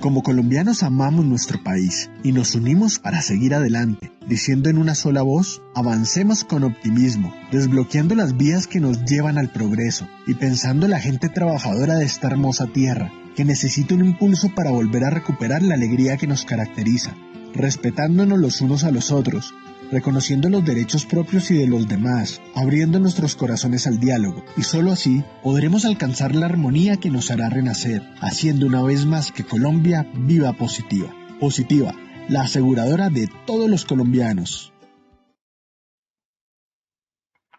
Como colombianos amamos nuestro país y nos unimos para seguir adelante, diciendo en una sola voz, avancemos con optimismo, desbloqueando las vías que nos llevan al progreso y pensando en la gente trabajadora de esta hermosa tierra, que necesita un impulso para volver a recuperar la alegría que nos caracteriza, respetándonos los unos a los otros, reconociendo los derechos propios y de los demás, abriendo nuestros corazones al diálogo, y solo así podremos alcanzar la armonía que nos hará renacer, haciendo una vez más que Colombia viva positiva. Positiva, la aseguradora de todos los colombianos.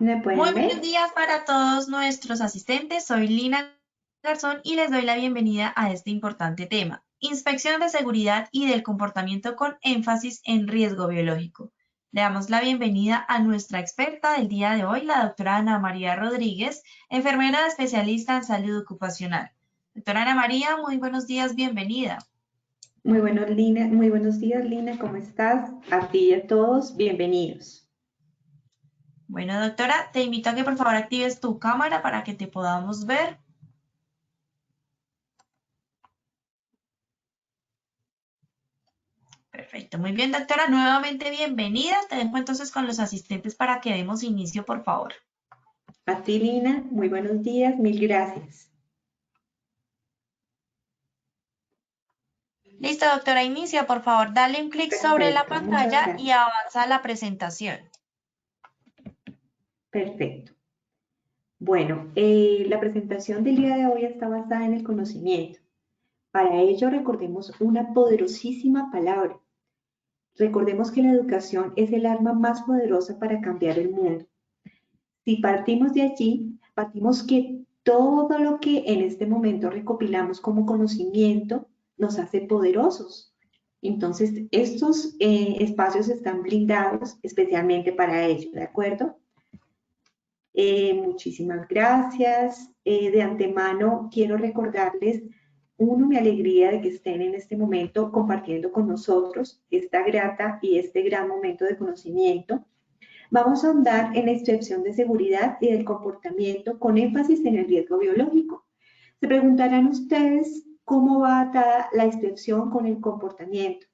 Muy buenos días para todos nuestros asistentes. Soy Lina Garzón y les doy la bienvenida a este importante tema, inspección de seguridad y del comportamiento con énfasis en riesgo biológico. Le damos la bienvenida a nuestra experta del día de hoy, la doctora Ana María Rodríguez, enfermera especialista en salud ocupacional. Doctora Ana María, muy buenos días, bienvenida. Muy buenos días, Lina, ¿cómo estás? A ti y a todos, bienvenidos. Bueno, doctora, te invito a que por favor actives tu cámara para que te podamos ver. Perfecto, muy bien, doctora. Nuevamente bienvenida. Te dejo entonces con los asistentes para que demos inicio, por favor. A ti, Lina, muy buenos días, mil gracias. Listo, doctora, inicia, por favor. Dale un clic sobre la pantalla y avanza la presentación. Perfecto. Bueno, la presentación del día de hoy está basada en el conocimiento. Para ello, recordemos una poderosísima palabra. Recordemos que la educación es el arma más poderosa para cambiar el mundo. Si partimos de allí, partimos que todo lo que en este momento recopilamos como conocimiento nos hace poderosos. Entonces, estos espacios están blindados especialmente para ello, ¿de acuerdo? Muchísimas gracias. De antemano, quiero recordarles, uno, mi alegría de que estén en este momento compartiendo con nosotros esta grata y este gran momento de conocimiento. Vamos a ahondar en la inspección de seguridad y del comportamiento con énfasis en el riesgo biológico. Se preguntarán ustedes cómo va atada la inspección con el comportamiento.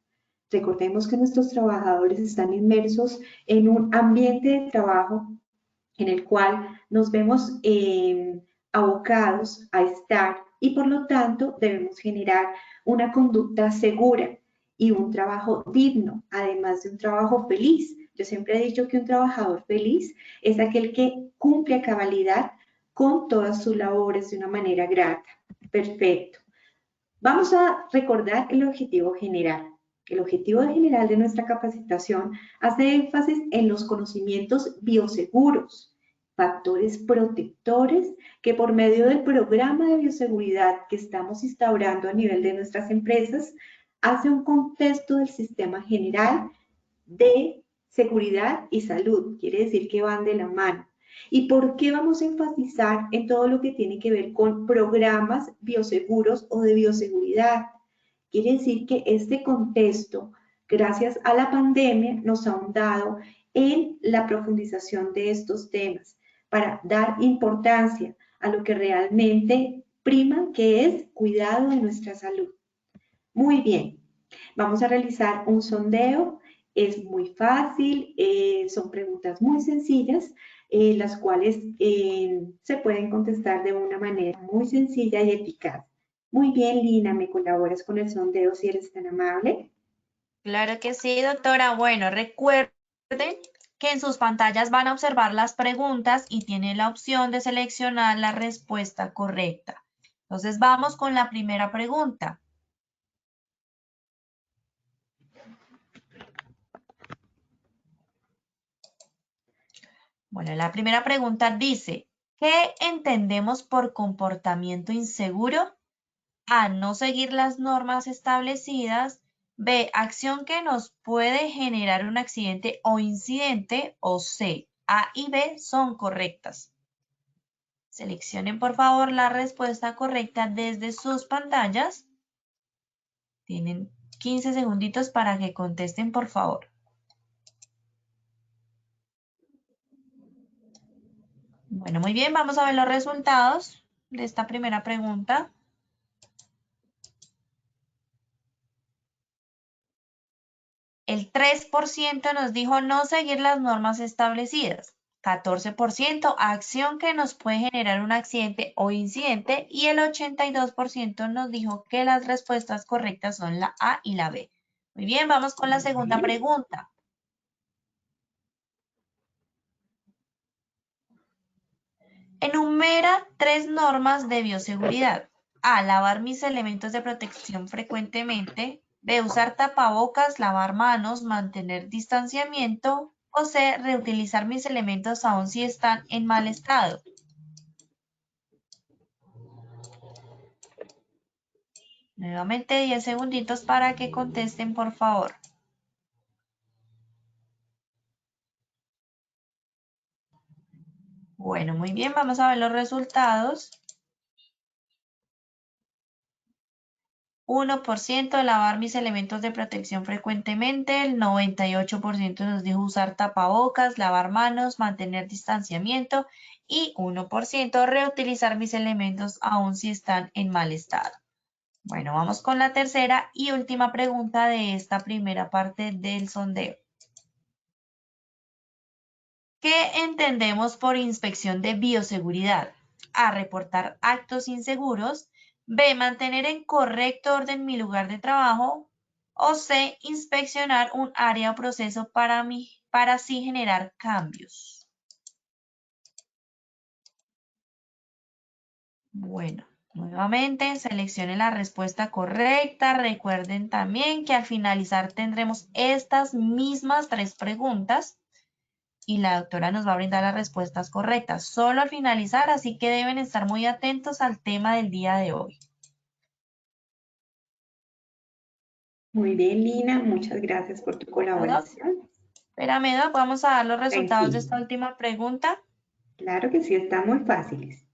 Recordemos que nuestros trabajadores están inmersos en un ambiente de trabajo en el cual nos vemos abocados a estar y por lo tanto debemos generar una conducta segura y un trabajo digno, además de un trabajo feliz. Yo siempre he dicho que un trabajador feliz es aquel que cumple a cabalidad con todas sus labores de una manera grata. Perfecto. Vamos a recordar el objetivo general. El objetivo general de nuestra capacitación hace énfasis en los conocimientos bioseguros, factores protectores que por medio del programa de bioseguridad que estamos instaurando a nivel de nuestras empresas, hace un contexto del sistema general de seguridad y salud. Quiere decir que van de la mano. ¿Y por qué vamos a enfatizar en todo lo que tiene que ver con programas bioseguros o de bioseguridad? Quiere decir que este contexto, gracias a la pandemia, nos ha ahondado en la profundización de estos temas para dar importancia a lo que realmente prima, que es cuidado de nuestra salud. Muy bien, vamos a realizar un sondeo. Es muy fácil, son preguntas muy sencillas, las cuales se pueden contestar de una manera muy sencilla y eficaz. Muy bien, Lina, ¿me colaboras con el sondeo si eres tan amable? Claro que sí, doctora. Bueno, recuerden que en sus pantallas van a observar las preguntas y tienen la opción de seleccionar la respuesta correcta. Entonces, vamos con la primera pregunta. Bueno, la primera pregunta dice, ¿qué entendemos por comportamiento inseguro? A, no seguir las normas establecidas. B, acción que nos puede generar un accidente o incidente. O C, A y B son correctas. Seleccionen por favor la respuesta correcta desde sus pantallas. Tienen 15 segunditos para que contesten, por favor. Bueno, muy bien, vamos a ver los resultados de esta primera pregunta. El 3% nos dijo no seguir las normas establecidas. 14% acción que nos puede generar un accidente o incidente. Y el 82% nos dijo que las respuestas correctas son la A y la B. Muy bien, vamos con la segunda pregunta. Enumera 3 normas de bioseguridad. A. Lavar mis elementos de protección frecuentemente. B. Usar tapabocas, lavar manos, mantener distanciamiento. O C. Reutilizar mis elementos aun si están en mal estado. Nuevamente 10 segunditos para que contesten, por favor. Bueno, muy bien, vamos a ver los resultados. 1% lavar mis elementos de protección frecuentemente, el 98% nos dijo usar tapabocas, lavar manos, mantener distanciamiento y 1% reutilizar mis elementos aun si están en mal estado. Bueno, vamos con la tercera y última pregunta de esta primera parte del sondeo. ¿Qué entendemos por inspección de bioseguridad? A. Reportar actos inseguros. B. Mantener en correcto orden mi lugar de trabajo. O C. Inspeccionar un área o proceso para así generar cambios. Bueno, nuevamente seleccionen la respuesta correcta. Recuerden también que al finalizar tendremos estas mismas 3 preguntas. Y la doctora nos va a brindar las respuestas correctas solo al finalizar, así que deben estar muy atentos al tema del día de hoy. Muy bien, Lina, muchas gracias por tu colaboración. Espérame, Doc, vamos a dar los resultados de Tranquilo. esta última pregunta. Claro que sí, están muy fáciles.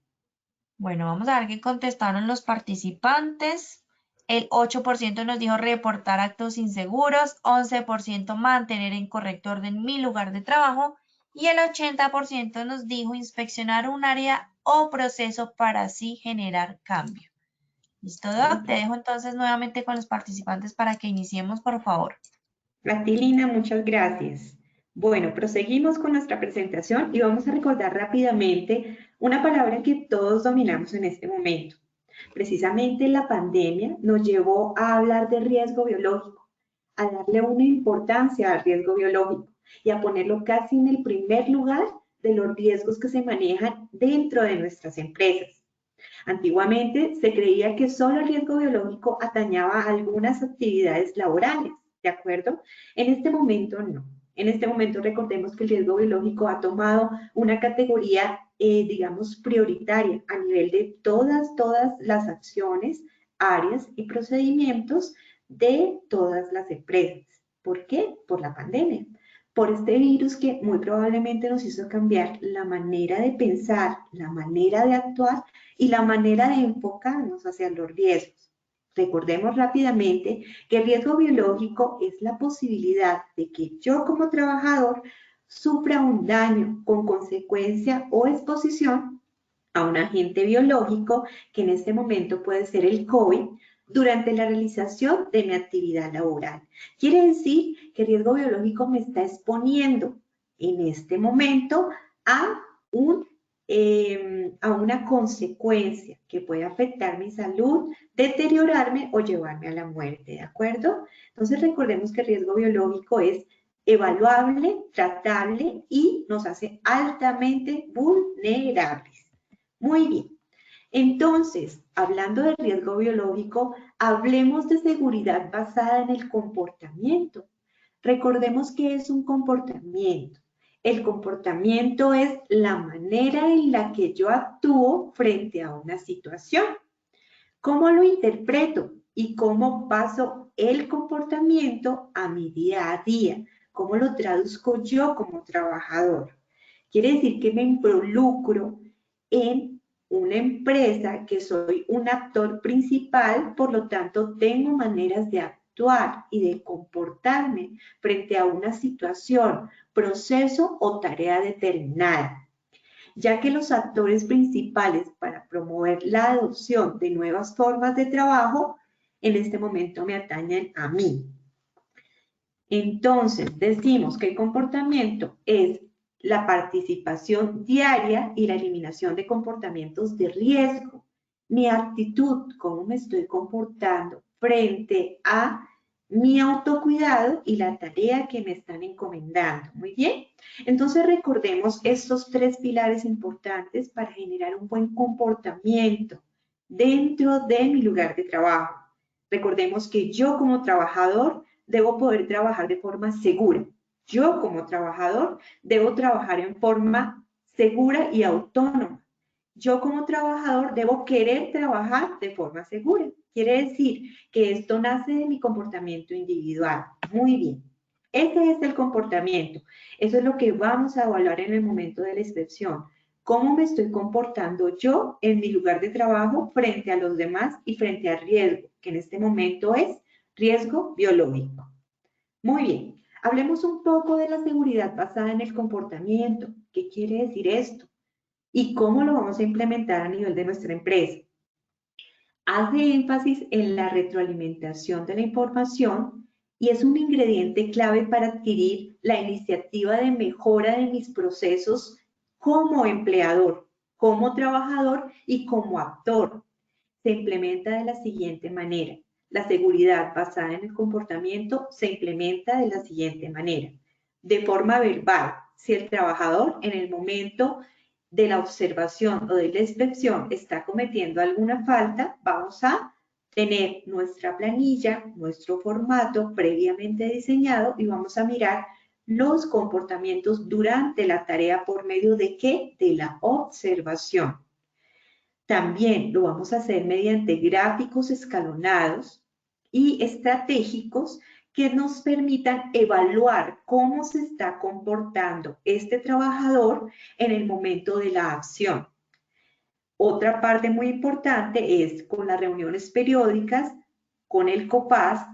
Bueno, vamos a ver qué contestaron los participantes. El 8% nos dijo reportar actos inseguros, 11% mantener en correcto orden mi lugar de trabajo y el 80% nos dijo inspeccionar un área o proceso para así generar cambio. ¿Listo, Doc? Te dejo entonces nuevamente con los participantes para que iniciemos, por favor. A ti, Lina, muchas gracias. Bueno, proseguimos con nuestra presentación y vamos a recordar rápidamente una palabra que todos dominamos en este momento. Precisamente la pandemia nos llevó a hablar de riesgo biológico, a darle una importancia al riesgo biológico y a ponerlo casi en el primer lugar de los riesgos que se manejan dentro de nuestras empresas. Antiguamente se creía que solo el riesgo biológico atañaba a algunas actividades laborales, ¿de acuerdo? En este momento no. En este momento recordemos que el riesgo biológico ha tomado una categoría, digamos, prioritaria a nivel de todas las acciones, áreas y procedimientos de todas las empresas. ¿Por qué? Por la pandemia. Por este virus que muy probablemente nos hizo cambiar la manera de pensar, la manera de actuar y la manera de enfocarnos hacia los riesgos. Recordemos rápidamente que el riesgo biológico es la posibilidad de que yo como trabajador sufra un daño con consecuencia o exposición a un agente biológico que en este momento puede ser el COVID durante la realización de mi actividad laboral. Quiere decir que el riesgo biológico me está exponiendo en este momento a una consecuencia que puede afectar mi salud, deteriorarme o llevarme a la muerte, ¿de acuerdo? Entonces recordemos que el riesgo biológico es evaluable, tratable y nos hace altamente vulnerables. Muy bien. Entonces, hablando de riesgo biológico, hablemos de seguridad basada en el comportamiento. Recordemos que es un comportamiento. El comportamiento es la manera en la que yo actúo frente a una situación. ¿Cómo lo interpreto y cómo paso el comportamiento a mi día a día? ¿Cómo lo traduzco yo como trabajador? Quiere decir que me involucro en una empresa, que soy un actor principal, por lo tanto tengo maneras de actuar y de comportarme frente a una situación, proceso o tarea determinada, ya que los actores principales para promover la adopción de nuevas formas de trabajo en este momento me atañen a mí. Entonces, decimos que el comportamiento es la participación diaria y la eliminación de comportamientos de riesgo. Mi actitud, cómo me estoy comportando frente a mi autocuidado y la tarea que me están encomendando. Muy bien. Entonces, recordemos estos 3 pilares importantes para generar un buen comportamiento dentro de mi lugar de trabajo. Recordemos que yo como trabajador debo poder trabajar de forma segura. Yo como trabajador debo trabajar en forma segura y autónoma. Yo como trabajador debo querer trabajar de forma segura. Quiere decir que esto nace de mi comportamiento individual. Muy bien. Ese es el comportamiento. Eso es lo que vamos a evaluar en el momento de la inspección. ¿Cómo me estoy comportando yo en mi lugar de trabajo frente a los demás y frente al riesgo, que en este momento es riesgo biológico? Muy bien. Hablemos un poco de la seguridad basada en el comportamiento. ¿Qué quiere decir esto? ¿Y cómo lo vamos a implementar a nivel de nuestra empresa? Hace énfasis en la retroalimentación de la información y es un ingrediente clave para adquirir la iniciativa de mejora de mis procesos como empleador, como trabajador y como actor. Se implementa de la siguiente manera. La seguridad basada en el comportamiento se implementa de la siguiente manera. De forma verbal, si el trabajador en el momento de la observación o de la inspección está cometiendo alguna falta, vamos a tener nuestra planilla, nuestro formato previamente diseñado y vamos a mirar los comportamientos durante la tarea por medio de ¿qué? De la observación. También lo vamos a hacer mediante gráficos escalonados y estratégicos que nos permitan evaluar cómo se está comportando este trabajador en el momento de la acción. Otra parte muy importante es con las reuniones periódicas, con el COPAS,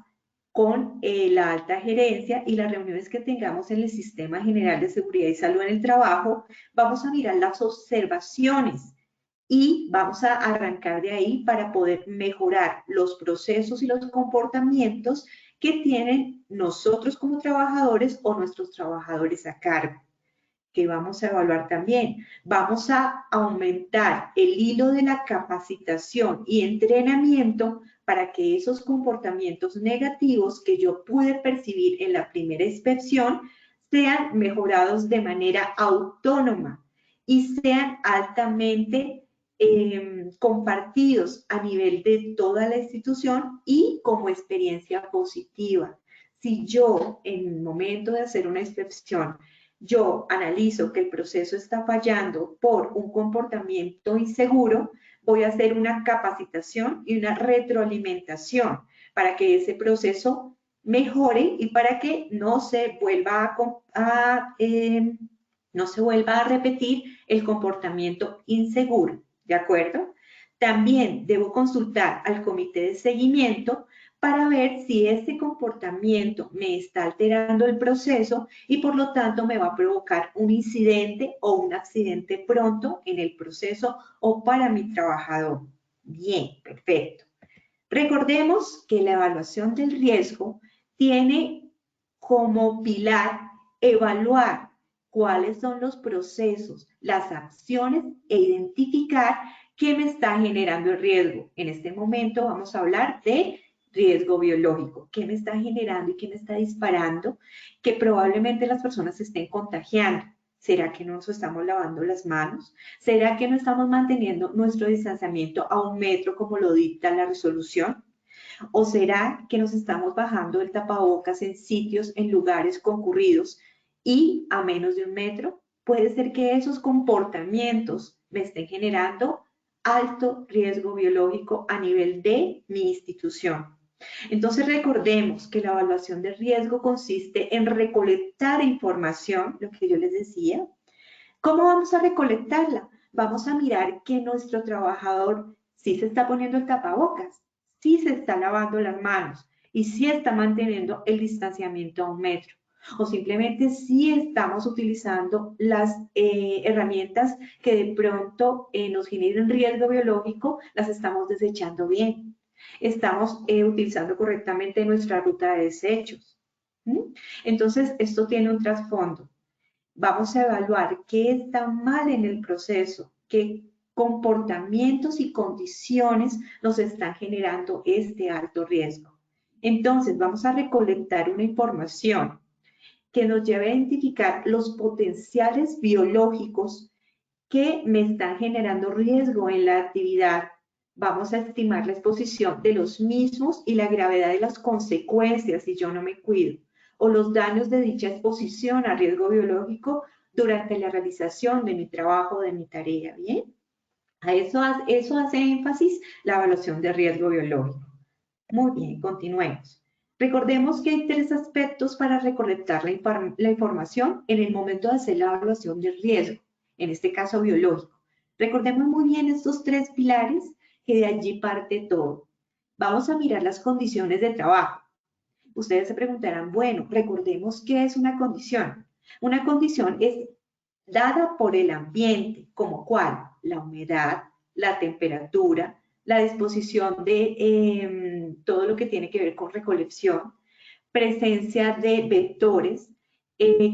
con la alta gerencia y las reuniones que tengamos en el Sistema General de Seguridad y Salud en el Trabajo, vamos a mirar las observaciones y vamos a arrancar de ahí para poder mejorar los procesos y los comportamientos que tienen nosotros como trabajadores o nuestros trabajadores a cargo. Que vamos a evaluar también. Vamos a aumentar el hilo de la capacitación y entrenamiento para que esos comportamientos negativos que yo pude percibir en la primera inspección sean mejorados de manera autónoma y sean altamente compartidos a nivel de toda la institución y como experiencia positiva. Si yo, en el momento de hacer una inspección, yo analizo que el proceso está fallando por un comportamiento inseguro, voy a hacer una capacitación y una retroalimentación para que ese proceso mejore y para que no se vuelva no se vuelva a repetir el comportamiento inseguro, ¿de acuerdo? También debo consultar al comité de seguimiento para ver si este comportamiento me está alterando el proceso y por lo tanto me va a provocar un incidente o un accidente pronto en el proceso o para mi trabajador. Bien, perfecto. Recordemos que la evaluación del riesgo tiene como pilar evaluar cuáles son los procesos, las acciones e identificar qué me está generando el riesgo. En este momento vamos a hablar de riesgo biológico. ¿Qué me está generando y qué me está disparando? Que probablemente las personas se estén contagiando. ¿Será que no nos estamos lavando las manos? ¿Será que no estamos manteniendo nuestro distanciamiento a 1 metro como lo dicta la resolución? ¿O será que nos estamos bajando el tapabocas en sitios, en lugares concurridos y a menos de 1 metro? Puede ser que esos comportamientos me estén generando alto riesgo biológico a nivel de mi institución. Entonces recordemos que la evaluación de riesgo consiste en recolectar información, lo que yo les decía. ¿Cómo vamos a recolectarla? Vamos a mirar que nuestro trabajador sí se está poniendo el tapabocas, sí se está lavando las manos y sí está manteniendo el distanciamiento a 1 metro. O simplemente sí estamos utilizando las herramientas que de pronto nos generen riesgo biológico, las estamos desechando bien. Estamos utilizando correctamente nuestra ruta de desechos. Entonces, esto tiene un trasfondo. Vamos a evaluar qué está mal en el proceso, qué comportamientos y condiciones nos están generando este alto riesgo. Entonces, vamos a recolectar una información que nos lleve a identificar los potenciales biológicos que me están generando riesgo en la actividad. Vamos a estimar la exposición de los mismos y la gravedad de las consecuencias si yo no me cuido, o los daños de dicha exposición a riesgo biológico durante la realización de mi trabajo, de mi tarea, ¿bien? A eso hace énfasis la evaluación de riesgo biológico. Muy bien, continuemos. Recordemos que hay 3 aspectos para recolectar la información en el momento de hacer la evaluación del riesgo, en este caso biológico. Recordemos muy bien estos 3 pilares, que de allí parte todo. Vamos a mirar las condiciones de trabajo. Ustedes se preguntarán, bueno, recordemos qué es una condición. Una condición es dada por el ambiente, como cuál, la humedad, la temperatura, la disposición de todo lo que tiene que ver con recolección, presencia de vectores,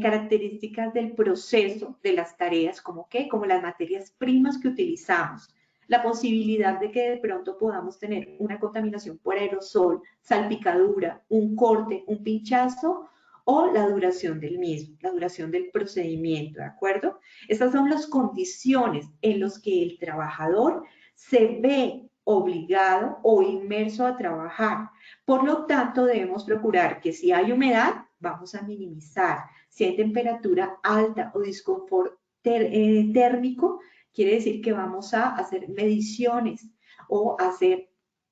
características del proceso de las tareas, como qué, como las materias primas que utilizamos, la posibilidad de que de pronto podamos tener una contaminación por aerosol, salpicadura, un corte, un pinchazo, o la duración del mismo, la duración del procedimiento, ¿de acuerdo? Estas son las condiciones en las que el trabajador se ve obligado o inmerso a trabajar. Por lo tanto, debemos procurar que si hay humedad, vamos a minimizar. Si hay temperatura alta o disconfort térmico, quiere decir que vamos a hacer mediciones o hacer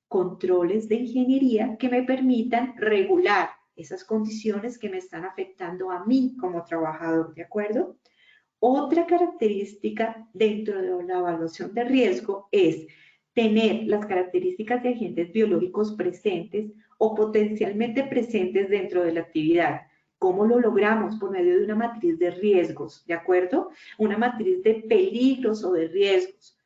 controles de ingeniería que me permitan regular esas condiciones que me están afectando a mí como trabajador, ¿de acuerdo? Otra característica dentro de la evaluación de riesgo es tener las características de agentes biológicos presentes o potencialmente presentes dentro de la actividad. ¿Cómo lo logramos? Por medio de una matriz de riesgos, ¿de acuerdo? Una matriz de peligros o de riesgos,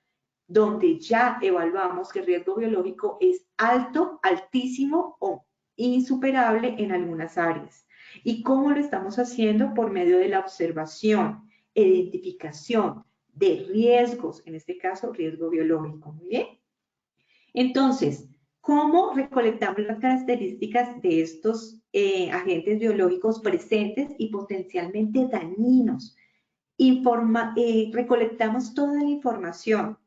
donde ya evaluamos que el riesgo biológico es alto, altísimo o insuperable en algunas áreas. ¿Y cómo lo estamos haciendo? Por medio de la observación, identificación de riesgos, en este caso riesgo biológico. Muy bien. Entonces, ¿cómo recolectamos las características de estos agentes biológicos presentes y potencialmente dañinos? Recolectamos toda la información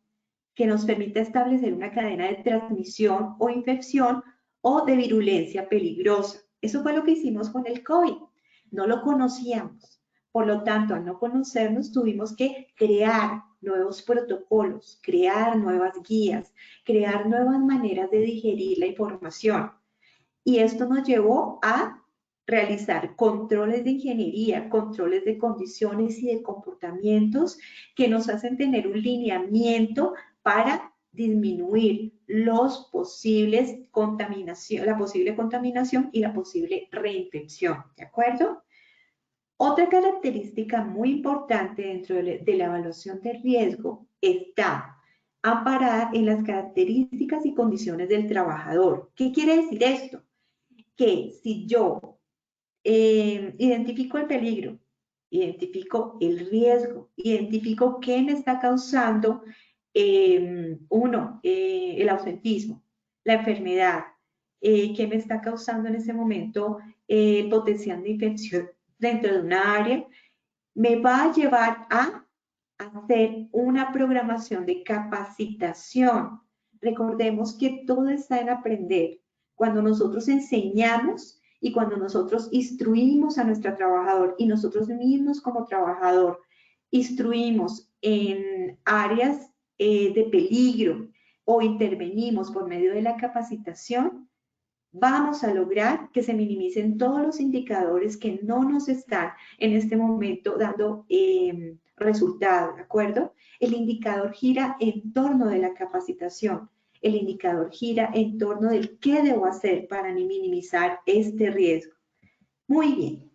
que nos permita establecer una cadena de transmisión o infección o de virulencia peligrosa. Eso fue lo que hicimos con el COVID. No lo conocíamos. Por lo tanto, al no conocernos, tuvimos que crear nuevos protocolos, crear nuevas guías, crear nuevas maneras de digerir la información. Y esto nos llevó a realizar controles de ingeniería, controles de condiciones y de comportamientos que nos hacen tener un lineamiento para disminuir los posibles la posible contaminación y la posible reinfección, ¿de acuerdo? Otra característica muy importante dentro de la evaluación de riesgo está amparada en las características y condiciones del trabajador. ¿Qué quiere decir esto? Que si yo identifico el peligro, identifico el riesgo, identifico qué me está causando, el ausentismo, la enfermedad, qué me está causando en ese momento el potencial de infección dentro de una área, me va a llevar a hacer una programación de capacitación. Recordemos que todo está en aprender. Cuando nosotros enseñamos y cuando nosotros instruimos a nuestro trabajador y nosotros mismos como trabajador instruimos en áreas de peligro o intervenimos por medio de la capacitación, vamos a lograr que se minimicen todos los indicadores que no nos están en este momento dando resultado, ¿de acuerdo? El indicador gira en torno de la capacitación. El indicador gira en torno del qué debo hacer para minimizar este riesgo. Muy bien.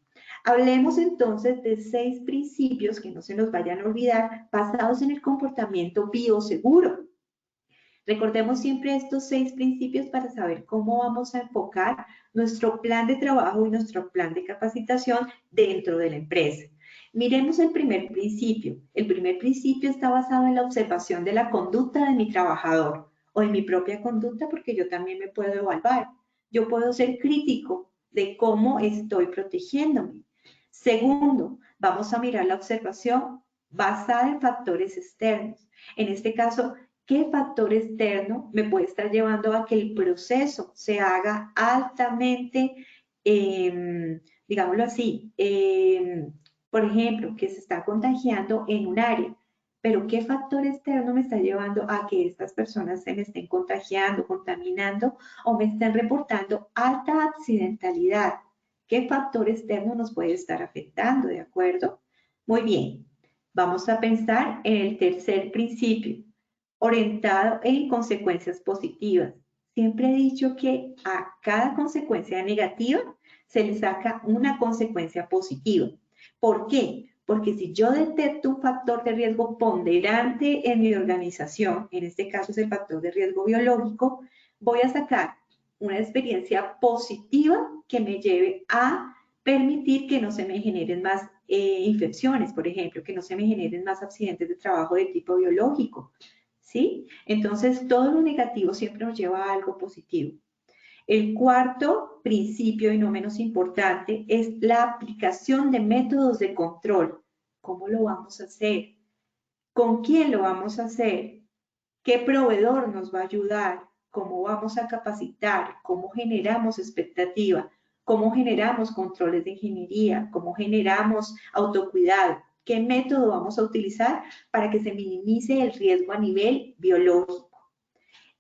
Hablemos entonces de 6 principios que no se nos vayan a olvidar, basados en el comportamiento bioseguro. Recordemos siempre estos 6 principios para saber cómo vamos a enfocar nuestro plan de trabajo y nuestro plan de capacitación dentro de la empresa. Miremos el primer principio. El primer principio está basado en la observación de la conducta de mi trabajador o en mi propia conducta, porque yo también me puedo evaluar. Yo puedo ser crítico de cómo estoy protegiéndome. Segundo, vamos a mirar la observación basada en factores externos. En este caso, ¿qué factor externo me puede estar llevando a que el proceso se haga altamente, digámoslo así, por ejemplo, que se está contagiando en un área? Pero ¿qué factor externo me está llevando a que estas personas se me estén contagiando, contaminando o me estén reportando alta accidentalidad? ¿Qué factor externo nos puede estar afectando? ¿De acuerdo? Muy bien. Vamos a pensar en el tercer principio, orientado en consecuencias positivas. Siempre he dicho que a cada consecuencia negativa se le saca una consecuencia positiva. ¿Por qué? Porque si yo detecto un factor de riesgo ponderante en mi organización, en este caso es el factor de riesgo biológico, voy a sacar una experiencia positiva que me lleve a permitir que no se me generen más infecciones, por ejemplo, que no se me generen más accidentes de trabajo de tipo biológico, ¿sí? Entonces, todo lo negativo siempre nos lleva a algo positivo. El cuarto principio, y no menos importante, es la aplicación de métodos de control. ¿Cómo lo vamos a hacer? ¿Con quién lo vamos a hacer? ¿Qué proveedor nos va a ayudar? ¿Cómo vamos a capacitar? ¿Cómo generamos expectativa? ¿Cómo generamos controles de ingeniería? ¿Cómo generamos autocuidado? ¿Qué método vamos a utilizar para que se minimice el riesgo a nivel biológico?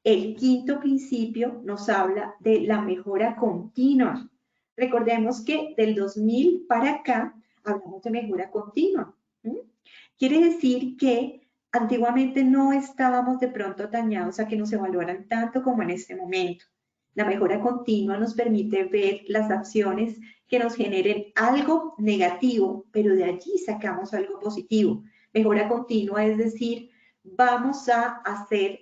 El quinto principio nos habla de la mejora continua. Recordemos que del 2000 para acá hablamos de mejora continua. Quiere decir que antiguamente no estábamos de pronto atañados a que nos evaluaran tanto como en este momento. La mejora continua nos permite ver las acciones que nos generen algo negativo, pero de allí sacamos algo positivo. Mejora continua es decir, vamos a hacer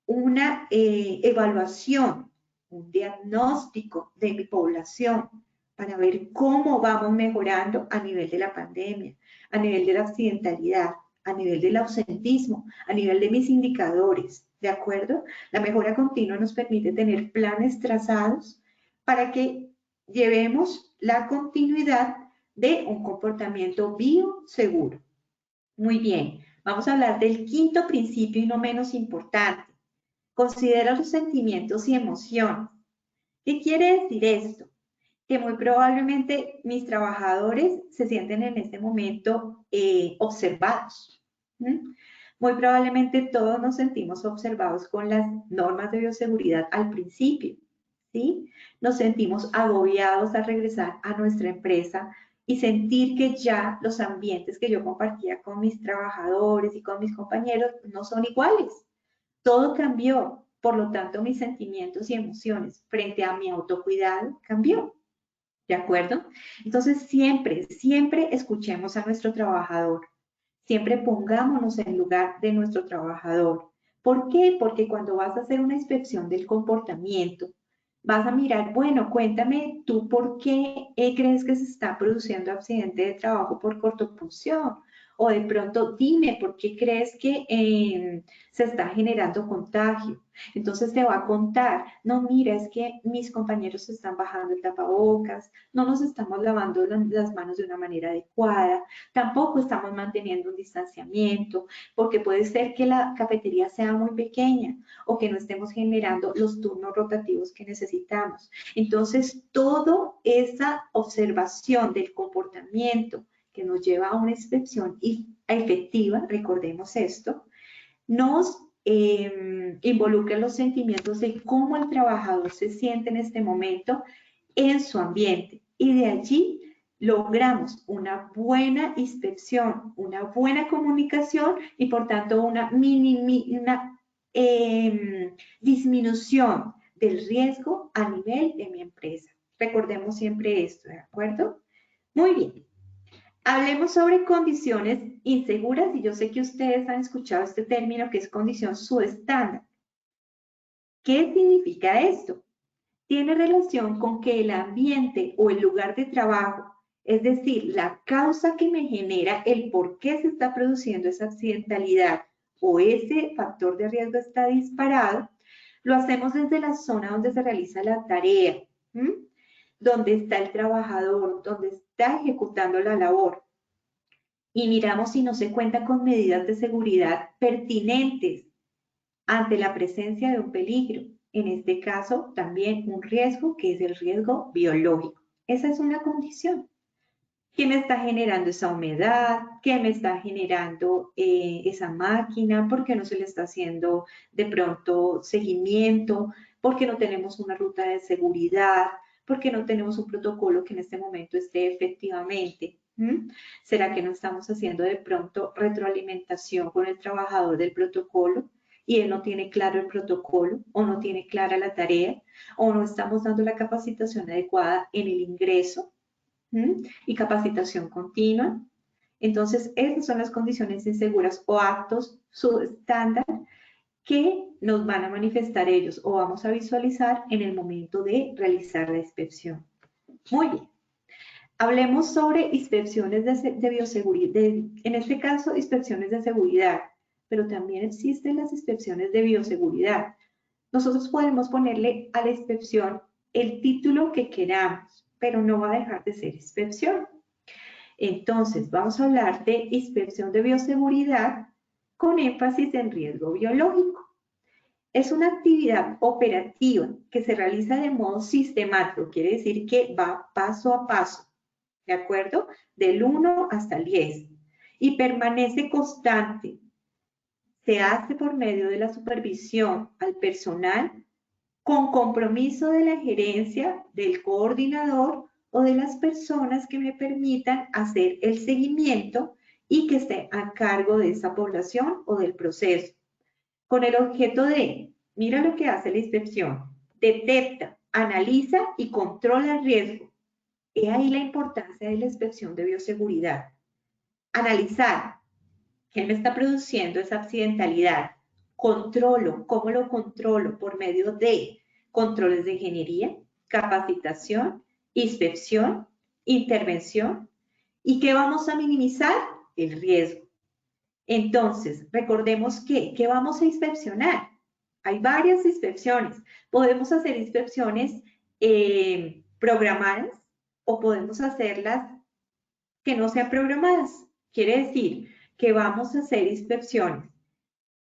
una evaluación, un diagnóstico de mi población para ver cómo vamos mejorando a nivel de la pandemia, a nivel de la accidentalidad, a nivel del ausentismo, a nivel de mis indicadores, ¿de acuerdo? La mejora continua nos permite tener planes trazados para que llevemos la continuidad de un comportamiento bioseguro. Muy bien, vamos a hablar del quinto principio y no menos importante. Considera los sentimientos y emociones. ¿Qué quiere decir esto? Que muy probablemente mis trabajadores se sienten en este momento observados. Muy probablemente todos nos sentimos observados con las normas de bioseguridad al principio, ¿sí? Nos sentimos agobiados al regresar a nuestra empresa y sentir que ya los ambientes que yo compartía con mis trabajadores y con mis compañeros no son iguales. Todo cambió, por lo tanto mis sentimientos y emociones frente a mi autocuidado cambió. ¿De acuerdo? Entonces siempre escuchemos a nuestro trabajador. Siempre pongámonos en lugar de nuestro trabajador. ¿Por qué? Porque cuando vas a hacer una inspección del comportamiento, vas a mirar, bueno, cuéntame tú por qué crees que se está produciendo accidente de trabajo por cortopunción. O de pronto dime por qué crees que se está generando contagio. Entonces te va a contar, no, mira, es que mis compañeros se están bajando el tapabocas, no nos estamos lavando las manos de una manera adecuada, tampoco estamos manteniendo un distanciamiento, porque puede ser que la cafetería sea muy pequeña o que no estemos generando los turnos rotativos que necesitamos. Entonces, toda esa observación del comportamiento que nos lleva a una inspección efectiva, recordemos esto, nos involucra los sentimientos de cómo el trabajador se siente en este momento en su ambiente. Y de allí logramos una buena inspección, una buena comunicación y por tanto una disminución del riesgo a nivel de mi empresa. Recordemos siempre esto, ¿de acuerdo? Muy bien. Hablemos sobre condiciones inseguras y yo sé que ustedes han escuchado este término que es condición subestándar. ¿Qué significa esto? Tiene relación con que el ambiente o el lugar de trabajo, es decir, la causa que me genera el por qué se está produciendo esa accidentalidad o ese factor de riesgo está disparado, lo hacemos desde la zona donde se realiza la tarea, donde está el trabajador, donde está ejecutando la labor. Y miramos si no se cuenta con medidas de seguridad pertinentes ante la presencia de un peligro. En este caso, también un riesgo que es el riesgo biológico. Esa es una condición. ¿Qué me está generando esa humedad? ¿Qué me está generando esa máquina? ¿Por qué no se le está haciendo de pronto seguimiento? ¿Por qué no tenemos una ruta de seguridad? ¿Por qué no tenemos un protocolo que en este momento esté efectivamente? ¿Será que no estamos haciendo de pronto retroalimentación con el trabajador del protocolo y él no tiene claro el protocolo o no tiene clara la tarea o no estamos dando la capacitación adecuada en el ingreso y capacitación continua? Entonces, esas son las condiciones inseguras o actos subestándar que nos van a manifestar ellos o vamos a visualizar en el momento de realizar la inspección. Muy bien. Hablemos sobre inspecciones de bioseguridad, en este caso inspecciones de seguridad, pero también existen las inspecciones de bioseguridad. Nosotros podemos ponerle a la inspección el título que queramos, pero no va a dejar de ser inspección. Entonces, vamos a hablar de inspección de bioseguridad con énfasis en riesgo biológico. Es una actividad operativa que se realiza de modo sistemático, quiere decir que va paso a paso, ¿de acuerdo? Del 1 hasta el 10 y permanece constante. Se hace por medio de la supervisión al personal con compromiso de la gerencia, del coordinador o de las personas que me permitan hacer el seguimiento y que esté a cargo de esa población o del proceso, con el objeto de, mira lo que hace la inspección, detecta, analiza y controla el riesgo. He ahí la importancia de la inspección de bioseguridad. Analizar, ¿qué me está produciendo esa accidentalidad? Controlo, ¿cómo lo controlo? Por medio de controles de ingeniería, capacitación, inspección, intervención. ¿Y qué vamos a minimizar? El riesgo. Entonces, recordemos que vamos a inspeccionar. Hay varias inspecciones. Podemos hacer inspecciones programadas o podemos hacerlas que no sean programadas. Quiere decir que vamos a hacer inspecciones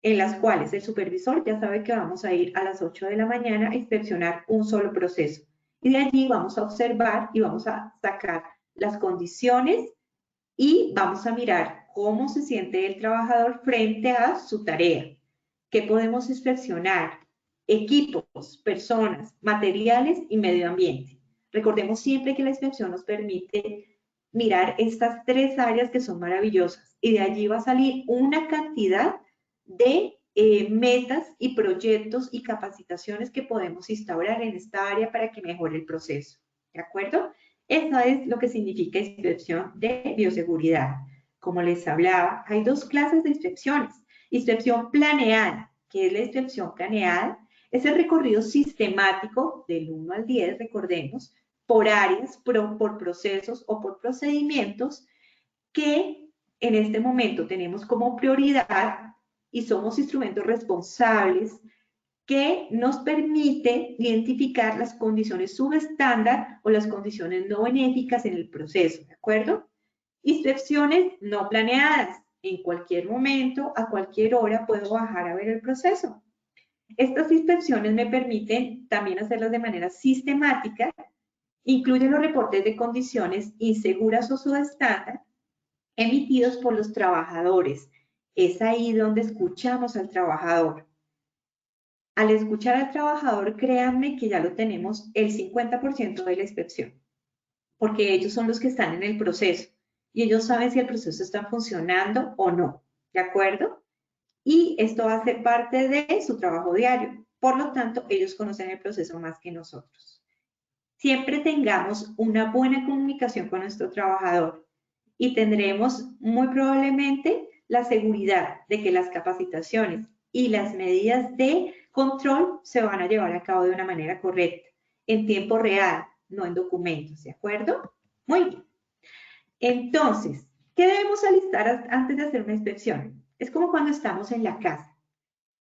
en las cuales el supervisor ya sabe que vamos a ir a las 8 de la mañana a inspeccionar un solo proceso. Y de allí vamos a observar y vamos a sacar las condiciones y vamos a mirar cómo se siente el trabajador frente a su tarea. ¿Qué podemos inspeccionar? Equipos, personas, materiales y medio ambiente. Recordemos siempre que la inspección nos permite mirar estas tres áreas que son maravillosas y de allí va a salir una cantidad de metas y proyectos y capacitaciones que podemos instaurar en esta área para que mejore el proceso. ¿De acuerdo? Eso es lo que significa inspección de bioseguridad. Como les hablaba, hay dos clases de inspecciones. Inspección planeada, que es la inspección planeada, es el recorrido sistemático del 1 al 10, recordemos, por áreas, por procesos o por procedimientos que en este momento tenemos como prioridad y somos instrumentos responsables que nos permite identificar las condiciones subestándar o las condiciones no benéficas en el proceso, ¿de acuerdo? Inspecciones no planeadas. En cualquier momento, a cualquier hora, puedo bajar a ver el proceso. Estas inspecciones me permiten también hacerlas de manera sistemática. Incluyen los reportes de condiciones inseguras o subestándar emitidos por los trabajadores. Es ahí donde escuchamos al trabajador. Al escuchar al trabajador, créanme que ya lo tenemos el 50% de la inspección, porque ellos son los que están en el proceso y ellos saben si el proceso está funcionando o no, ¿de acuerdo? Y esto va a ser parte de su trabajo diario. Por lo tanto, ellos conocen el proceso más que nosotros. Siempre tengamos una buena comunicación con nuestro trabajador y tendremos muy probablemente la seguridad de que las capacitaciones y las medidas de control se van a llevar a cabo de una manera correcta, en tiempo real, no en documentos, ¿de acuerdo? Muy bien. Entonces, ¿qué debemos alistar antes de hacer una inspección? Es como cuando estamos en la casa.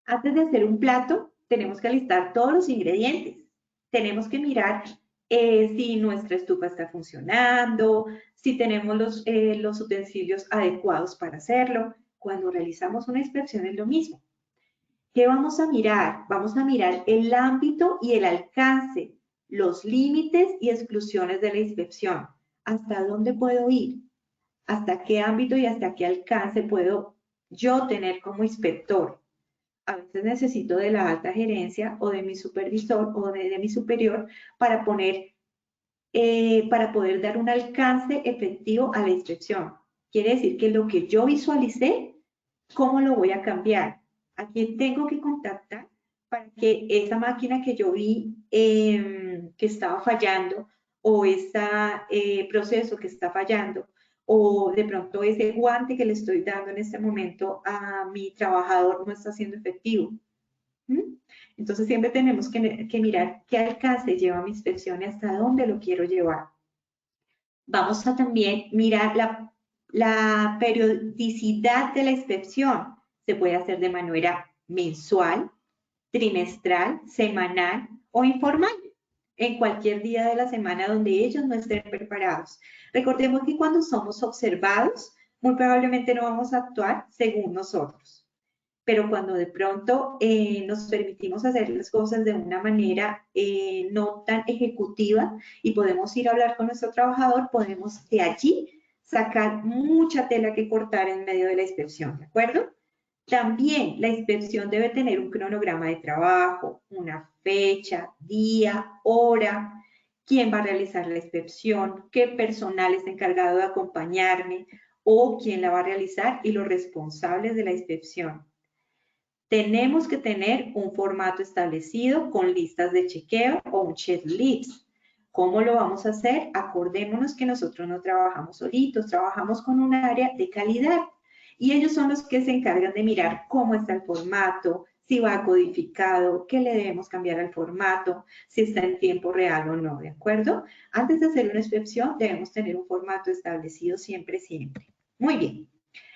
Antes de hacer un plato, tenemos que alistar todos los ingredientes. Tenemos que mirar si nuestra estufa está funcionando, si tenemos los utensilios adecuados para hacerlo. Cuando realizamos una inspección es lo mismo. ¿Qué vamos a mirar? Vamos a mirar el ámbito y el alcance, los límites y exclusiones de la inspección. ¿Hasta dónde puedo ir? ¿Hasta qué ámbito y hasta qué alcance puedo yo tener como inspector? A veces necesito de la alta gerencia o de mi supervisor o de mi superior para poder dar un alcance efectivo a la inspección. Quiere decir que lo que yo visualicé, ¿cómo lo voy a cambiar? ¿A quién tengo que contactar para que esa máquina que yo vi que estaba fallando o ese proceso que está fallando o de pronto ese guante que le estoy dando en este momento a mi trabajador no está siendo efectivo? Entonces siempre tenemos que mirar qué alcance lleva mi inspección y hasta dónde lo quiero llevar. Vamos a también mirar la periodicidad de la inspección. Se puede hacer de manera mensual, trimestral, semanal o informal, en cualquier día de la semana donde ellos no estén preparados. Recordemos que cuando somos observados, muy probablemente no vamos a actuar según nosotros. Pero cuando de pronto nos permitimos hacer las cosas de una manera no tan ejecutiva y podemos ir a hablar con nuestro trabajador, podemos de allí sacar mucha tela que cortar en medio de la inspección, ¿de acuerdo? También la inspección debe tener un cronograma de trabajo, una fecha, día, hora, quién va a realizar la inspección, qué personal está encargado de acompañarme o quién la va a realizar y los responsables de la inspección. Tenemos que tener un formato establecido con listas de chequeo o un checklist. ¿Cómo lo vamos a hacer? Acordémonos que nosotros no trabajamos solitos, trabajamos con un área de calidad y ellos son los que se encargan de mirar cómo está el formato, si va codificado, qué le debemos cambiar al formato, si está en tiempo real o no, ¿de acuerdo? Antes de hacer una inspección debemos tener un formato establecido siempre, siempre. Muy bien.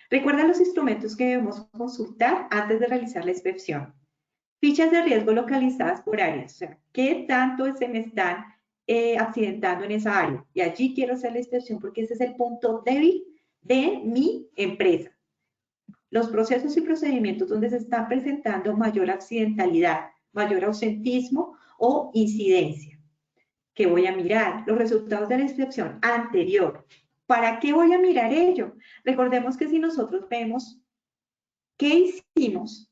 Recuerda los instrumentos que debemos consultar antes de realizar la inspección. Fichas de riesgo localizadas por áreas, o sea, qué tanto se me están accidentando en esa área. Y allí quiero hacer la inspección porque ese es el punto débil de mi empresa. Los procesos y procedimientos donde se está presentando mayor accidentalidad, mayor ausentismo o incidencia. ¿Qué voy a mirar? Los resultados de la inspección anterior. ¿Para qué voy a mirar ello? Recordemos que si nosotros vemos qué hicimos,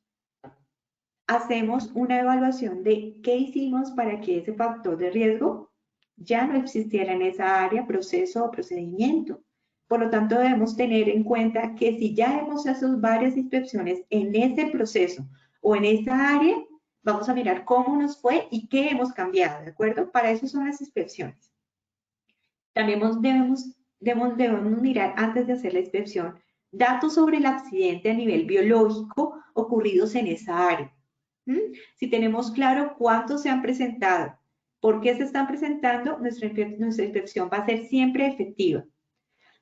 hacemos una evaluación de qué hicimos para que ese factor de riesgo ya no existiera en esa área, proceso o procedimiento. Por lo tanto, debemos tener en cuenta que si ya hemos hecho varias inspecciones en ese proceso o en esa área, vamos a mirar cómo nos fue y qué hemos cambiado, ¿de acuerdo? Para eso son las inspecciones. También debemos mirar antes de hacer la inspección datos sobre el accidente a nivel biológico ocurridos en esa área. Si tenemos claro cuántos se han presentado, por qué se están presentando, nuestra inspección va a ser siempre efectiva.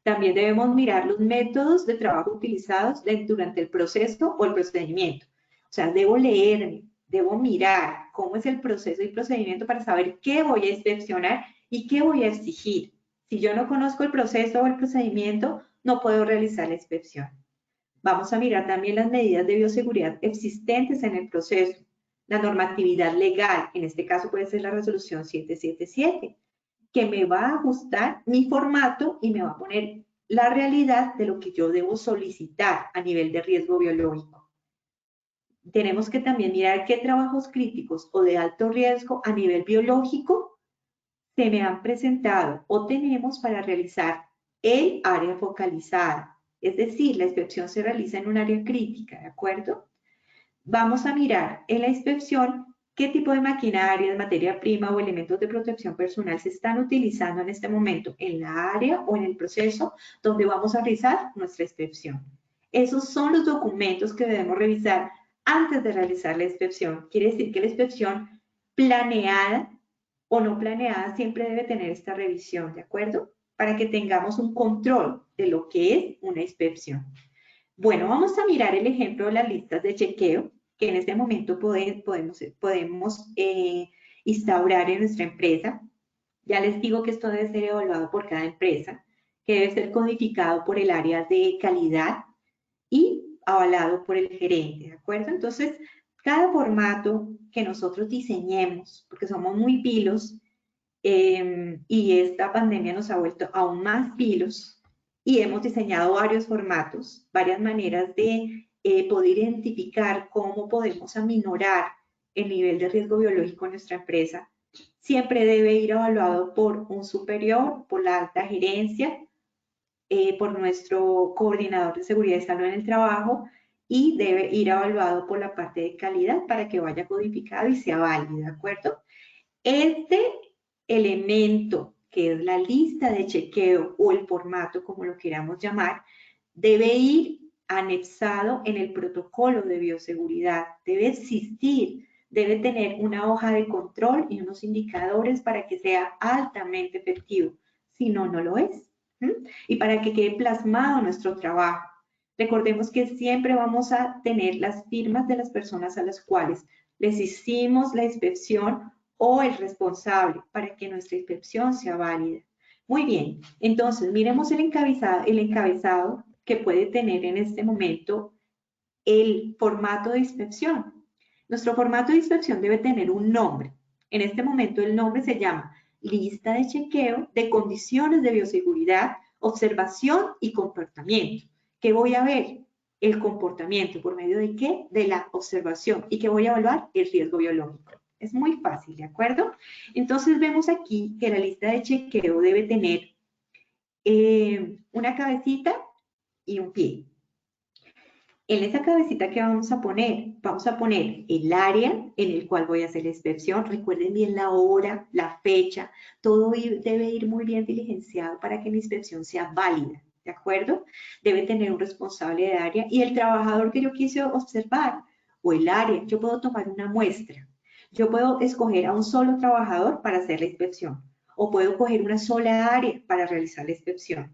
También debemos mirar los métodos de trabajo utilizados durante el proceso o el procedimiento. O sea, debo leerme, debo mirar cómo es el proceso y procedimiento para saber qué voy a inspeccionar y qué voy a exigir. Si yo no conozco el proceso o el procedimiento, no puedo realizar la inspección. Vamos a mirar también las medidas de bioseguridad existentes en el proceso, la normatividad legal, en este caso puede ser la resolución 777, que me va a ajustar mi formato y me va a poner la realidad de lo que yo debo solicitar a nivel de riesgo biológico. Tenemos que también mirar qué trabajos críticos o de alto riesgo a nivel biológico se me han presentado o tenemos para realizar el área focalizada. Es decir, la inspección se realiza en un área crítica, ¿de acuerdo? Vamos a mirar en la inspección qué tipo de maquinaria, materia prima o elementos de protección personal se están utilizando en este momento en la área o en el proceso donde vamos a realizar nuestra inspección. Esos son los documentos que debemos revisar antes de realizar la inspección. Quiere decir que la inspección planeada o no planeada siempre debe tener esta revisión, ¿de acuerdo? Para que tengamos un control de lo que es una inspección. Bueno, vamos a mirar el ejemplo de las listas de chequeo que en este momento podemos instaurar en nuestra empresa. Ya les digo que esto debe ser evaluado por cada empresa, que debe ser codificado por el área de calidad y avalado por el gerente, ¿de acuerdo? Entonces, cada formato que nosotros diseñemos, porque somos muy pilos, y esta pandemia nos ha vuelto aún más pilos, y hemos diseñado varios formatos, varias maneras de poder identificar cómo podemos aminorar el nivel de riesgo biológico en nuestra empresa. Siempre debe ir evaluado por un superior, por la alta gerencia, por nuestro coordinador de seguridad y salud en el trabajo, y debe ir evaluado por la parte de calidad para que vaya codificado y sea válido, ¿de acuerdo? Este elemento, que es la lista de chequeo o el formato, como lo queramos llamar, debe ir anexado en el protocolo de bioseguridad, debe existir, debe tener una hoja de control y unos indicadores para que sea altamente efectivo. Si no, no lo es. Y para que quede plasmado nuestro trabajo. Recordemos que siempre vamos a tener las firmas de las personas a las cuales les hicimos la inspección o el responsable para que nuestra inspección sea válida. Muy bien, entonces miremos el encabezado que puede tener en este momento el formato de inspección. Nuestro formato de inspección debe tener un nombre. En este momento el nombre se llama Lista de chequeo de condiciones de bioseguridad, observación y comportamiento. ¿Qué voy a ver? El comportamiento. ¿Por medio de qué? De la observación. ¿Y qué voy a evaluar? El riesgo biológico. Es muy fácil, ¿de acuerdo? Entonces vemos aquí que la lista de chequeo debe tener una cabecita y un pie. En esa cabecita que vamos a poner el área en el cual voy a hacer la inspección. Recuerden bien la hora, la fecha, todo debe ir muy bien diligenciado para que la inspección sea válida, ¿de acuerdo? Debe tener un responsable de área y el trabajador que yo quise observar o el área. Yo puedo tomar una muestra. Yo puedo escoger a un solo trabajador para hacer la inspección o puedo coger una sola área para realizar la inspección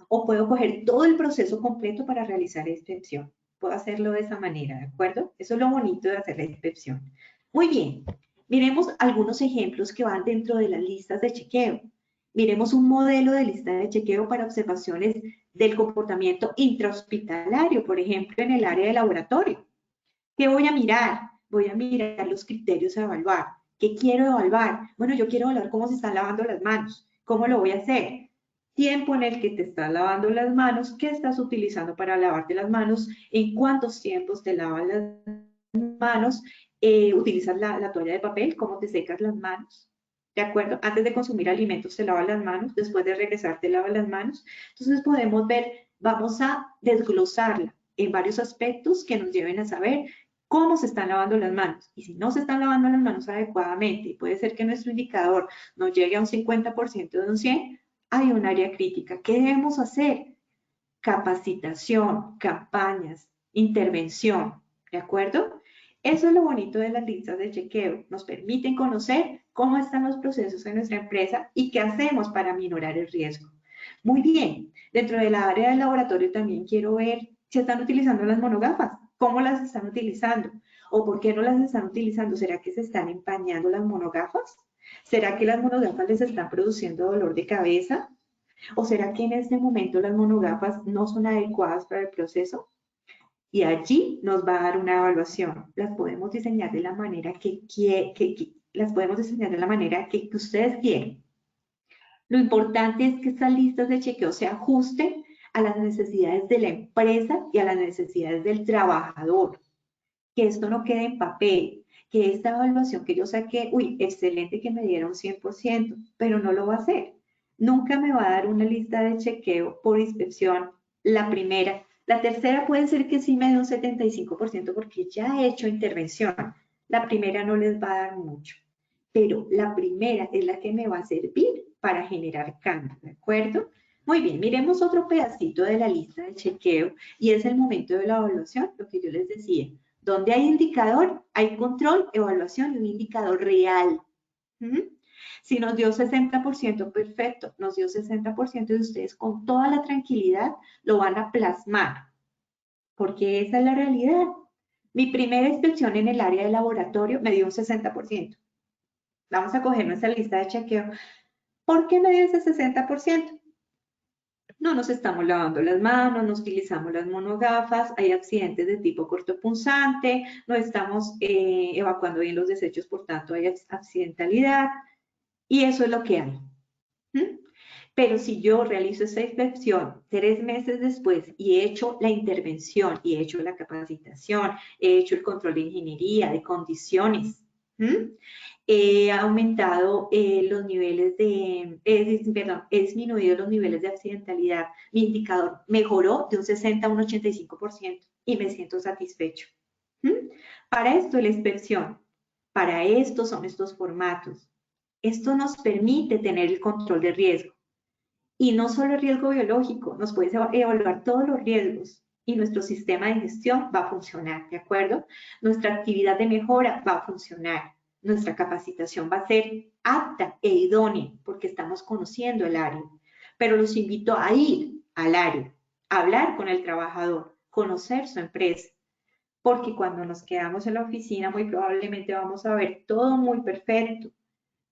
o puedo coger todo el proceso completo para realizar la inspección. Puedo hacerlo de esa manera, ¿de acuerdo? Eso es lo bonito de hacer la inspección. Muy bien, miremos algunos ejemplos que van dentro de las listas de chequeo. Miremos un modelo de lista de chequeo para observaciones del comportamiento intrahospitalario, por ejemplo, en el área de laboratorio. ¿Qué voy a mirar? Voy a mirar los criterios a evaluar. ¿Qué quiero evaluar? Bueno, yo quiero evaluar cómo se están lavando las manos. ¿Cómo lo voy a hacer? Tiempo en el que te estás lavando las manos, qué estás utilizando para lavarte las manos, en cuántos tiempos te lavas las manos, utilizas la toalla de papel, cómo te secas las manos, ¿de acuerdo? Antes de consumir alimentos te lavas las manos, después de regresar te lavas las manos. Entonces podemos ver, vamos a desglosarla en varios aspectos que nos lleven a saber cómo se están lavando las manos. Y si no se están lavando las manos adecuadamente, y puede ser que nuestro indicador no llegue a un 50% de un 100%, hay un área crítica. ¿Qué debemos hacer? Capacitación, campañas, intervención, ¿de acuerdo? Eso es lo bonito de las listas de chequeo. Nos permiten conocer cómo están los procesos en nuestra empresa y qué hacemos para minorar el riesgo. Muy bien, dentro de la área del laboratorio también quiero ver si están utilizando las monogafas, cómo las están utilizando o por qué no las están utilizando. ¿Será que se están empañando las monogafas? ¿Será que las monogafas les están produciendo dolor de cabeza? ¿O será que en este momento las monogafas no son adecuadas para el proceso? Y allí nos va a dar una evaluación. Las podemos diseñar de la manera que ustedes quieren. Lo importante es que estas listas de chequeo se ajusten a las necesidades de la empresa y a las necesidades del trabajador. Que esto no quede en papel, que esta evaluación que yo saqué, uy, excelente que me dieron 100%, pero no lo va a hacer. Nunca me va a dar una lista de chequeo por inspección, la primera. La tercera puede ser que sí me dé un 75% porque ya he hecho intervención. La primera no les va a dar mucho, pero la primera es la que me va a servir para generar cambio, ¿de acuerdo? Muy bien, miremos otro pedacito de la lista de chequeo y es el momento de la evaluación, lo que yo les decía. Donde hay indicador, hay control, evaluación y un indicador real. Si nos dio 60%, perfecto, nos dio 60% y ustedes con toda la tranquilidad lo van a plasmar, porque esa es la realidad. Mi primera inspección en el área de laboratorio me dio un 60%. Vamos a coger nuestra lista de chequeo. ¿Por qué me dio ese 60%? No nos estamos lavando las manos, no utilizamos las monogafas, hay accidentes de tipo cortopunzante, no estamos evacuando bien los desechos, por tanto hay accidentalidad, y eso es lo que hay. Pero si yo realizo esta inspección 3 meses después y he hecho la intervención, y he hecho la capacitación, he hecho el control de ingeniería, de condiciones, he aumentado los niveles de, he disminuido los niveles de accidentalidad, mi indicador mejoró de un 60 a un 85% y me siento satisfecho. Para esto la inspección, para esto son estos formatos. Esto nos permite tener el control de riesgo. Y no solo el riesgo biológico, nos puede evaluar todos los riesgos y nuestro sistema de gestión va a funcionar, ¿de acuerdo? Nuestra actividad de mejora va a funcionar. Nuestra capacitación va a ser apta e idónea porque estamos conociendo el área. Pero los invito a ir al área, a hablar con el trabajador, conocer su empresa. Porque cuando nos quedamos en la oficina muy probablemente vamos a ver todo muy perfecto,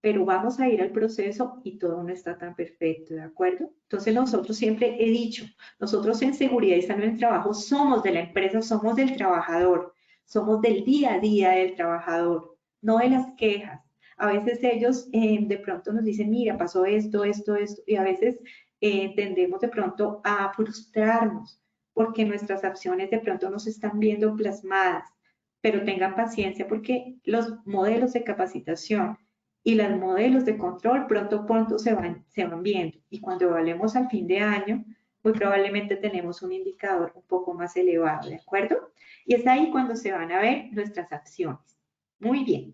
pero vamos a ir al proceso y todo no está tan perfecto, ¿de acuerdo? Entonces nosotros siempre he dicho, nosotros en seguridad y salud en el trabajo somos de la empresa, somos del trabajador, somos del día a día del trabajador, no de las quejas. A veces ellos de pronto nos dicen, mira, pasó esto, esto, esto, y a veces tendemos de pronto a frustrarnos porque nuestras acciones de pronto nos están viendo plasmadas, pero tengan paciencia porque los modelos de capacitación y los modelos de control pronto se van viendo. Y cuando evaluemos al fin de año, muy probablemente tenemos un indicador un poco más elevado, ¿de acuerdo? Y es ahí cuando se van a ver nuestras acciones. Muy bien.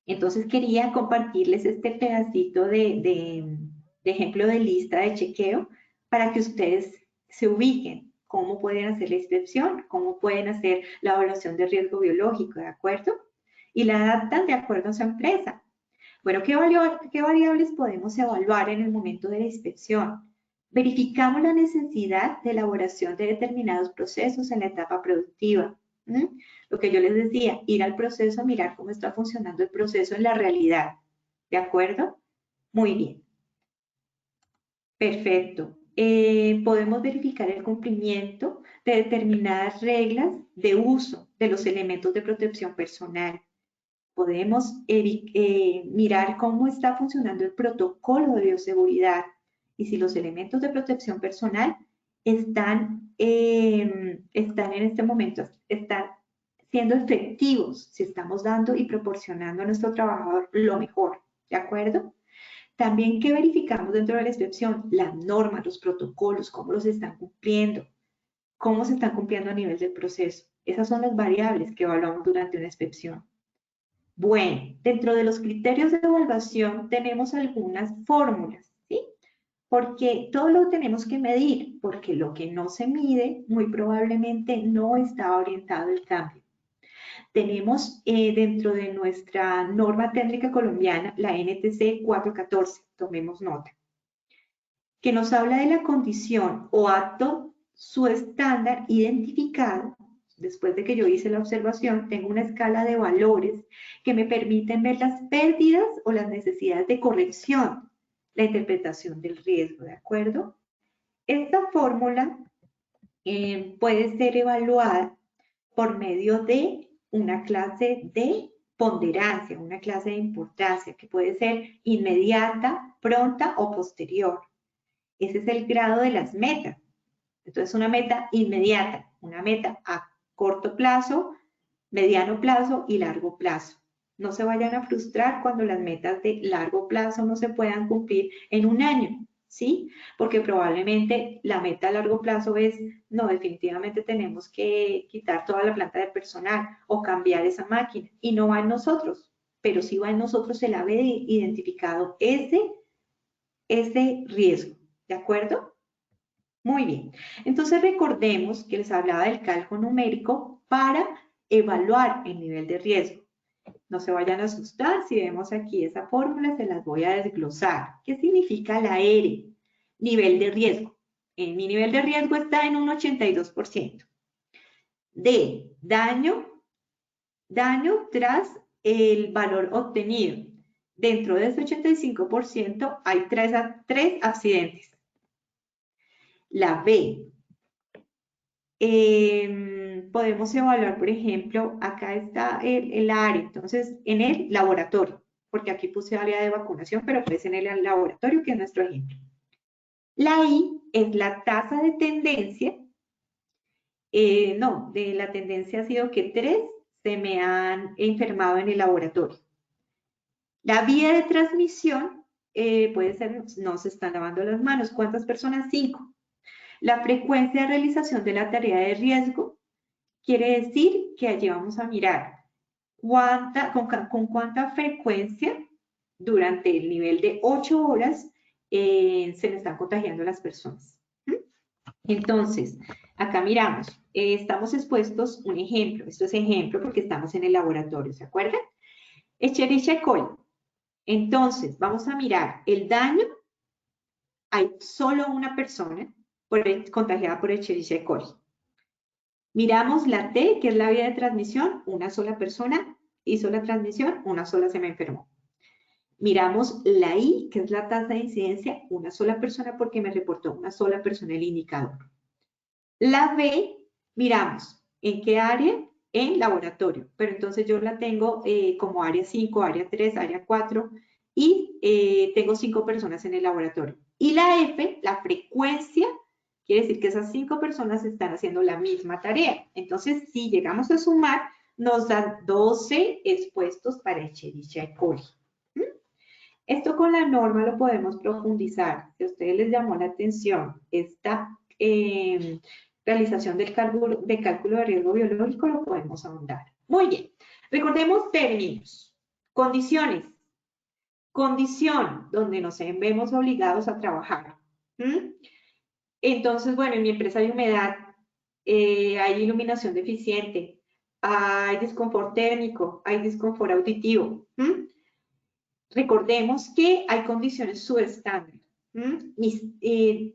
Entonces quería compartirles este pedacito de ejemplo de lista de chequeo para que ustedes se ubiquen cómo pueden hacer la inspección, cómo pueden hacer la evaluación de riesgo biológico, ¿de acuerdo? Y la adaptan de acuerdo a su empresa. Bueno, ¿qué variables podemos evaluar en el momento de la inspección? Verificamos la necesidad de elaboración de determinados procesos en la etapa productiva. Lo que yo les decía, ir al proceso, mirar cómo está funcionando el proceso en la realidad. ¿De acuerdo? Muy bien. Perfecto. Podemos verificar el cumplimiento de determinadas reglas de uso de los elementos de protección personal. Podemos mirar cómo está funcionando el protocolo de bioseguridad y si los elementos de protección personal están en este momento, están siendo efectivos, si estamos dando y proporcionando a nuestro trabajador lo mejor, ¿de acuerdo? También, ¿qué verificamos dentro de la inspección? Las normas, los protocolos, cómo los están cumpliendo, cómo se están cumpliendo a nivel del proceso. Esas son las variables que evaluamos durante una inspección. Bueno, dentro de los criterios de evaluación tenemos algunas fórmulas, ¿sí? Porque todo lo tenemos que medir, porque lo que no se mide muy probablemente no está orientado al cambio. Tenemos dentro de nuestra norma técnica colombiana, la NTC 414, tomemos nota, que nos habla de la condición o acto su estándar identificado. Después de que yo hice la observación, tengo una escala de valores que me permiten ver las pérdidas o las necesidades de corrección, la interpretación del riesgo, ¿de acuerdo? Esta fórmula puede ser evaluada por medio de una clase de ponderancia, una clase de importancia, que puede ser inmediata, pronta o posterior. Ese es el grado de las metas. Entonces, una meta inmediata, una meta a corto plazo, mediano plazo y largo plazo. No se vayan a frustrar cuando las metas de largo plazo no se puedan cumplir en un año, ¿sí? Porque probablemente la meta a largo plazo es, no, definitivamente tenemos que quitar toda la planta de personal o cambiar esa máquina y no va en nosotros, pero sí va en nosotros el haber identificado ese riesgo, ¿de acuerdo? Muy bien. Entonces recordemos que les hablaba del cálculo numérico para evaluar el nivel de riesgo. No se vayan a asustar, si vemos aquí esa fórmula, se las voy a desglosar. ¿Qué significa la R? Nivel de riesgo. Mi nivel de riesgo está en un 82%. D, daño tras el valor obtenido. Dentro de ese 85% hay tres accidentes. La B, podemos evaluar, por ejemplo, acá está el área, entonces en el laboratorio, porque aquí puse área de vacunación, pero puede ser en el laboratorio, que es nuestro ejemplo. La I es la tasa de tendencia. De la tendencia ha sido que 3 se me han enfermado en el laboratorio. La vía de transmisión puede ser, no se están lavando las manos. ¿Cuántas personas? 5. La frecuencia de realización de la tarea de riesgo quiere decir que allí vamos a mirar con cuánta frecuencia durante el nivel de 8 horas se le están contagiando las personas. Entonces, acá miramos, estamos expuestos, un ejemplo, esto es ejemplo porque estamos en el laboratorio, ¿se acuerdan? Escherichia coli. Entonces, vamos a mirar el daño, hay solo una persona contagiada por Escherichia coli. Miramos la T, que es la vía de transmisión, una sola persona hizo la transmisión, una sola se me enfermó. Miramos la I, que es la tasa de incidencia, una sola persona porque me reportó una sola persona el indicador. La B, miramos, ¿en qué área? En laboratorio, pero entonces yo la tengo como área 5, área 3, área 4 y tengo 5 personas en el laboratorio. Y la F, la frecuencia, quiere decir que esas 5 personas están haciendo la misma tarea. Entonces, si llegamos a sumar, nos dan 12 expuestos para Escherichia coli. Esto con la norma lo podemos profundizar. Si a ustedes les llamó la atención esta realización del cálculo de riesgo biológico, lo podemos ahondar. Muy bien. Recordemos términos. Condiciones. Condición, donde nos vemos obligados a trabajar. Entonces, bueno, en mi empresa hay humedad, hay iluminación deficiente, hay desconfort térmico, hay desconfort auditivo. Recordemos que hay condiciones subestándar.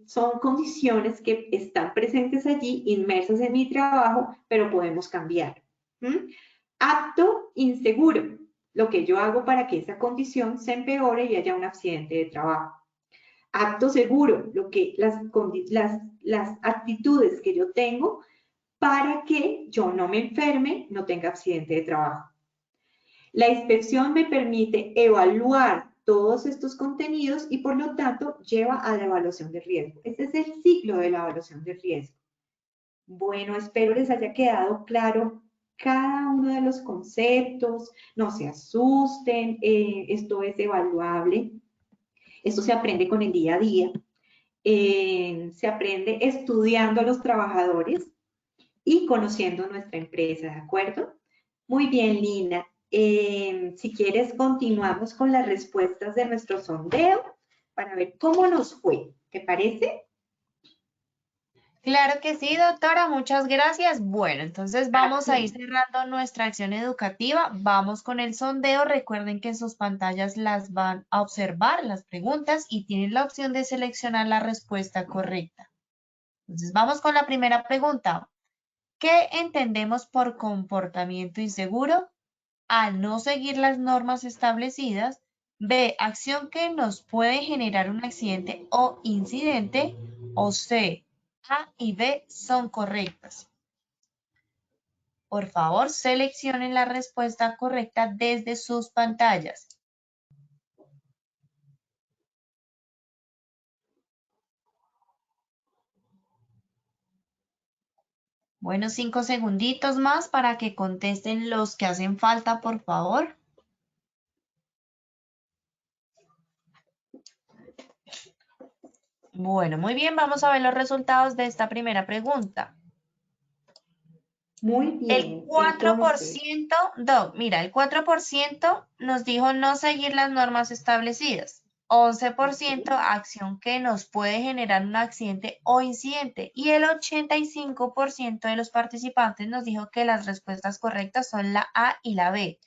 Son condiciones que están presentes allí, inmersas en mi trabajo, pero podemos cambiar. Apto, inseguro. Lo que yo hago para que esa condición se empeore y haya un accidente de trabajo. Apto, seguro. Las actitudes que yo tengo para que yo no me enferme, no tenga accidente de trabajo. La inspección me permite evaluar todos estos contenidos y por lo tanto lleva a la evaluación de riesgo. Este es el ciclo de la evaluación de riesgo. Bueno, espero les haya quedado claro cada uno de los conceptos. No se asusten, esto es evaluable. Esto se aprende con el día a día. Se aprende estudiando a los trabajadores y conociendo nuestra empresa, ¿de acuerdo? Muy bien, Lina. Si quieres, continuamos con las respuestas de nuestro sondeo para ver cómo nos fue. ¿Te parece? Claro que sí, doctora, muchas gracias. Bueno, entonces vamos a ir cerrando nuestra acción educativa. Vamos con el sondeo. Recuerden que en sus pantallas las van a observar las preguntas y tienen la opción de seleccionar la respuesta correcta. Entonces vamos con la primera pregunta. ¿Qué entendemos por comportamiento inseguro? A, no seguir las normas establecidas. B, acción que nos puede generar un accidente o incidente. O C, A y B son correctas. Por favor, seleccionen la respuesta correcta desde sus pantallas. Bueno, 5 segunditos más para que contesten los que hacen falta, por favor. Bueno, muy bien, vamos a ver los resultados de esta primera pregunta. Muy bien. El 4%, Doc, mira, el 4% nos dijo no seguir las normas establecidas. 11% acción que nos puede generar un accidente o incidente. Y el 85% de los participantes nos dijo que las respuestas correctas son la A y la B.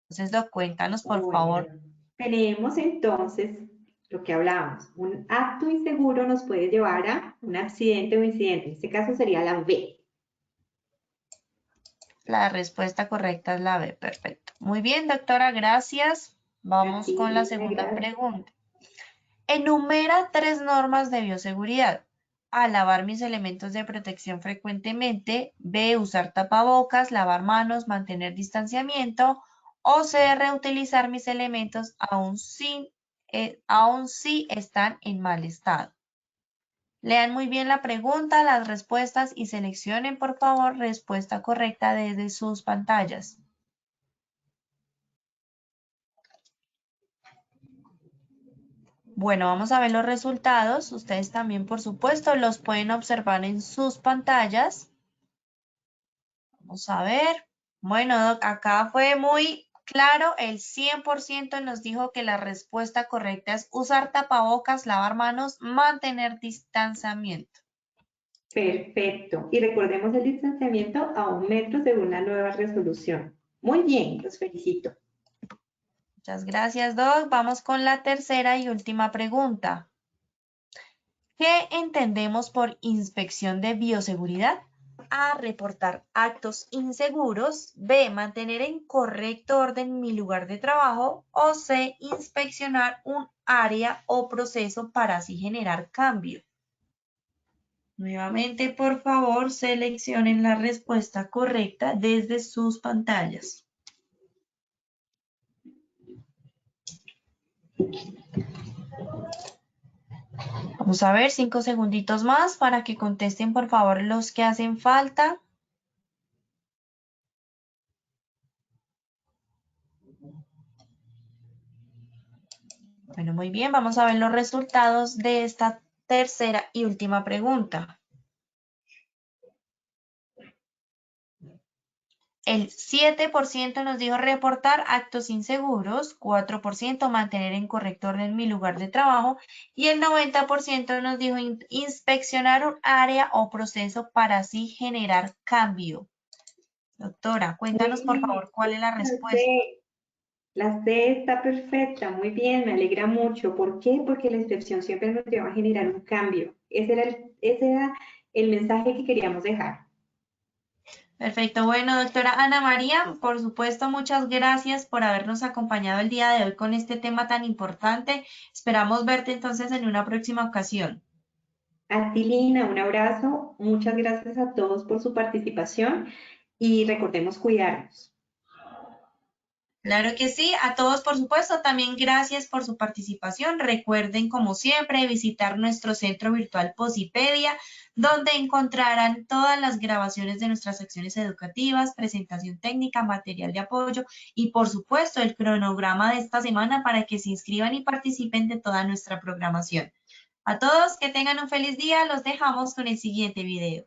Entonces, cuéntanos, por favor. Bueno, tenemos entonces lo que hablábamos. Un acto inseguro nos puede llevar a un accidente o incidente. En este caso sería la B. La respuesta correcta es la B. Perfecto. Muy bien, doctora, gracias. Vamos con la segunda pregunta. Enumera 3 normas de bioseguridad. A, lavar mis elementos de protección frecuentemente. B, usar tapabocas, lavar manos, mantener distanciamiento. O C, reutilizar mis elementos aun si están en mal estado. Lean muy bien la pregunta, las respuestas y seleccionen, por favor, respuesta correcta desde sus pantallas. Bueno, vamos a ver los resultados. Ustedes también, por supuesto, los pueden observar en sus pantallas. Vamos a ver. Bueno, Doc, acá fue muy claro. El 100% nos dijo que la respuesta correcta es usar tapabocas, lavar manos, mantener distanciamiento. Perfecto. Y recordemos el distanciamiento a 1 metro según la nueva resolución. Muy bien, los felicito. Muchas gracias, Doc. Vamos con la tercera y última pregunta. ¿Qué entendemos por inspección de bioseguridad? A, reportar actos inseguros. B, mantener en correcto orden mi lugar de trabajo. O C, inspeccionar un área o proceso para así generar cambio. Nuevamente, por favor, seleccionen la respuesta correcta desde sus pantallas. Vamos a ver 5 segunditos más para que contesten, por favor, los que hacen falta. Bueno, muy bien, vamos a ver los resultados de esta tercera y última pregunta. El 7% nos dijo reportar actos inseguros, 4% mantener en correcto orden mi lugar de trabajo y el 90% nos dijo inspeccionar un área o proceso para así generar cambio. Doctora, cuéntanos por favor cuál es la respuesta. La C está perfecta, muy bien, me alegra mucho. ¿Por qué? Porque la inspección siempre nos lleva a generar un cambio. Ese era el mensaje que queríamos dejar. Perfecto. Bueno, doctora Ana María, por supuesto, muchas gracias por habernos acompañado el día de hoy con este tema tan importante. Esperamos verte entonces en una próxima ocasión. A ti, Lina, un abrazo. Muchas gracias a todos por su participación y recordemos cuidarnos. Claro que sí, a todos por supuesto, también gracias por su participación. Recuerden, como siempre, visitar nuestro centro virtual Posipedia, donde encontrarán todas las grabaciones de nuestras secciones educativas, presentación técnica, material de apoyo y, por supuesto, el cronograma de esta semana para que se inscriban y participen de toda nuestra programación. A todos que tengan un feliz día, los dejamos con el siguiente video.